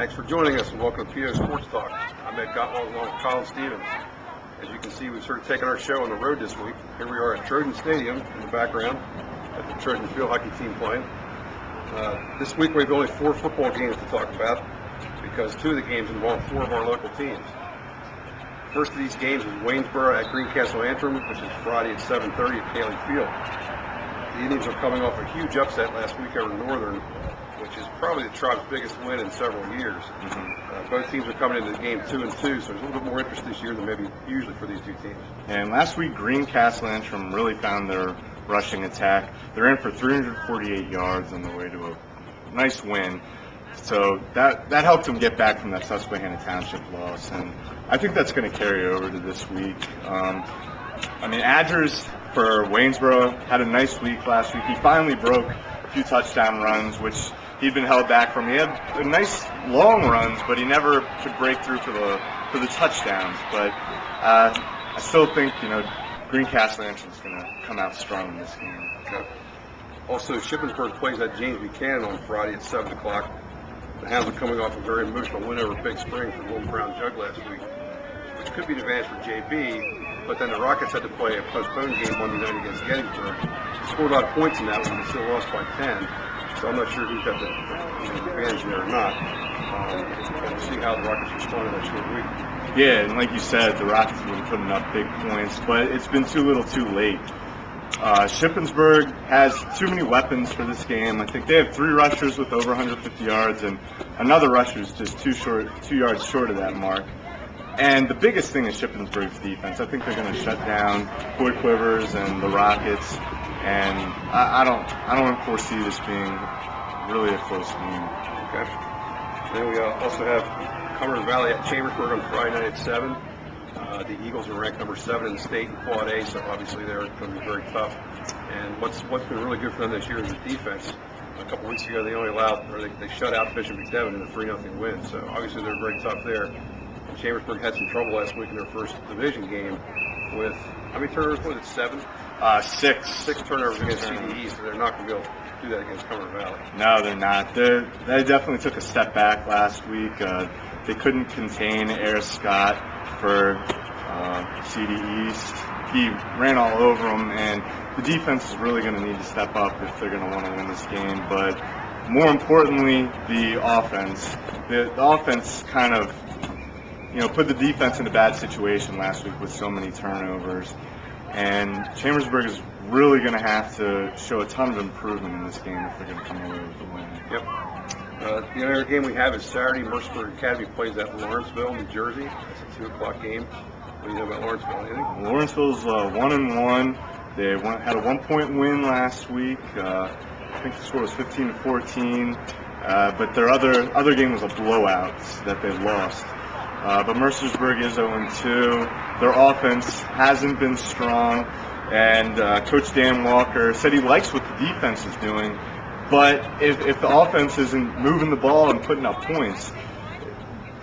Thanks for joining us and welcome to PO Sports Talk. I'm at Gotwals along with Colin Stevens. As you can see, we've sort of taken our show on the road this week. Here we are at Trojan Stadium in the background at the Trojan field hockey team playing. This week we have only 4 football games to talk about because 2 of the games involve 4 of our local teams. First of these games is Waynesboro at Greencastle Antrim, which is Friday at 7:30 at Paley Field. The Indians are coming off a huge upset last week over Northern, which is probably the Tribe's biggest win in several years. Both teams are coming into the game 2-2, so there's a little bit more interest this year than maybe usually for these 2 teams. And last week, Greencastle Antrim really found their rushing attack. They're in for 348 yards on the way to a nice win. So that helped them get back from that Susquehanna Township loss, and I think that's going to carry over to this week. Adgers for Waynesboro had a nice week last week. He finally broke a few touchdown runs, which he'd been held back from. He had nice long runs, but he never could break through for the touchdowns. But I still think Greencastle Antrim is going to come out strong in this game. Okay. Also, Shippensburg plays at James Buchanan on Friday at 7 o'clock. The Hounds are coming off a very emotional win over Big Spring for the Golden Brown Jug last week, which could be an advantage for JB, but then the Rockets had to play a postponed game Monday night against Gettysburg. They scored a lot of points in that one, but still lost by 10, so I'm not sure who's got the advantage there or not. We'll see how the Rockets respond in that short week. Yeah, and like you said, the Rockets have been putting up big points, but it's been too little too late. Shippensburg has too many weapons for this game. I think they have 3 rushers with over 150 yards, and another rusher is just 2 yards short of that mark. And the biggest thing is Shippensburg's defense. I think they're going to shut down Boy Quivers and the Rockets, and I don't foresee this being really a close game. Okay. Then we also have Cumberland Valley at Chambersburg on Friday night at 7. The Eagles are ranked number 7 in the state in Quad A, so obviously they're going to be very tough. And what's been really good for them this year is the defense. A couple weeks ago, they shut out Bishop McDevitt in a 3-0 win. So obviously they're very tough there. And Chambersburg had some trouble last week in their first division game with, how many turnovers was it? 7? 6. 6 turnovers against CDE, so they're not going to be able to do that against Cumberland Valley. No, they're not. They definitely took a step back last week. They couldn't contain Ayers Scott for CD East. He ran all over them, and the defense is really going to need to step up if they're going to want to win this game. But more importantly, the offense. The offense kind of put the defense in a bad situation last week with so many turnovers. And Chambersburg is really going to have to show a ton of improvement in this game if they're going to come away with the win. Yep. The other game we have is Saturday. Mercersburg Academy plays at Lawrenceville, New Jersey. It's a 2 o'clock game. What do you know about Lawrenceville? Anything? Lawrenceville's 1-1. They had a 1-point win last week. I think the score was 15-14. But their other game was a blowout that they lost. But Mercersburg is 0-2. Their offense hasn't been strong, and Coach Dan Walker said he likes what the defense is doing, but if the offense isn't moving the ball and putting up points,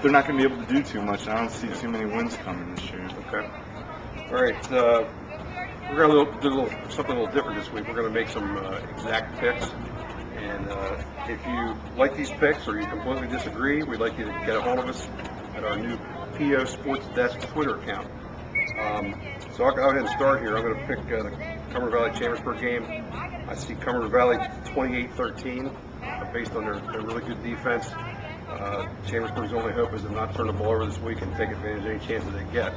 they're not going to be able to do too much. I don't see too many wins coming this year. Okay. All right. We're going to do something a little different this week. We're going to make some exact picks. And if you like these picks or you completely disagree, we'd like you to get a hold of us at our new PO Sports Desk Twitter account. So I'll go ahead and start here. I'm going to pick the Cumberland Valley Chambersburg game. I see Cumberland Valley 28-13 based on their really good defense. Chambersburg's only hope is to not turn the ball over this week and take advantage of any chances they get.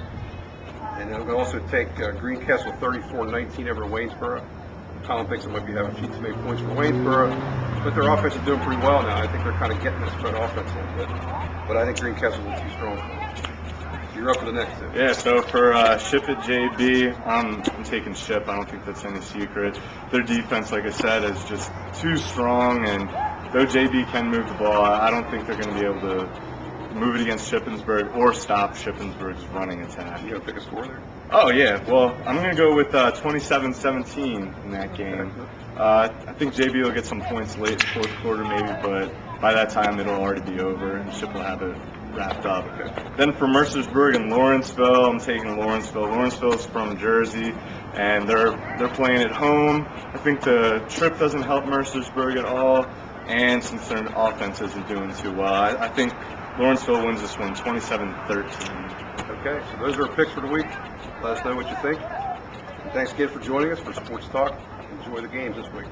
And I'm going to also take Greencastle 34-19 over Waynesboro. Colin thinks it might be having a few too many points for Waynesboro, but their offense is doing pretty well now. I think they're kind of getting this spread offense a little bit, but I think Greencastle's a little too strong for them. You're up for the next 2. Yeah, so for Ship at JB, I'm taking Ship. I don't think that's any secret. Their defense, like I said, is just too strong, and though JB can move the ball, I don't think they're going to be able to move it against Shippensburg or stop Shippensburg's running attack. You going to pick a score there? Oh, yeah. Well, I'm going to go with 27-17 in that game. I think JB will get some points late in the 4th quarter maybe, but by that time it'll already be over and Ship will have it wrapped up. Okay. Then for Mercersburg and Lawrenceville, I'm taking Lawrenceville. Lawrenceville's from Jersey, and they're playing at home. I think the trip doesn't help Mercersburg at all. and since their offense isn't doing too well, I think Lawrenceville wins this one 27-13. Okay, so those are our picks for the week. Let us know what you think. And thanks again for joining us for Sports Talk. Enjoy the games this week.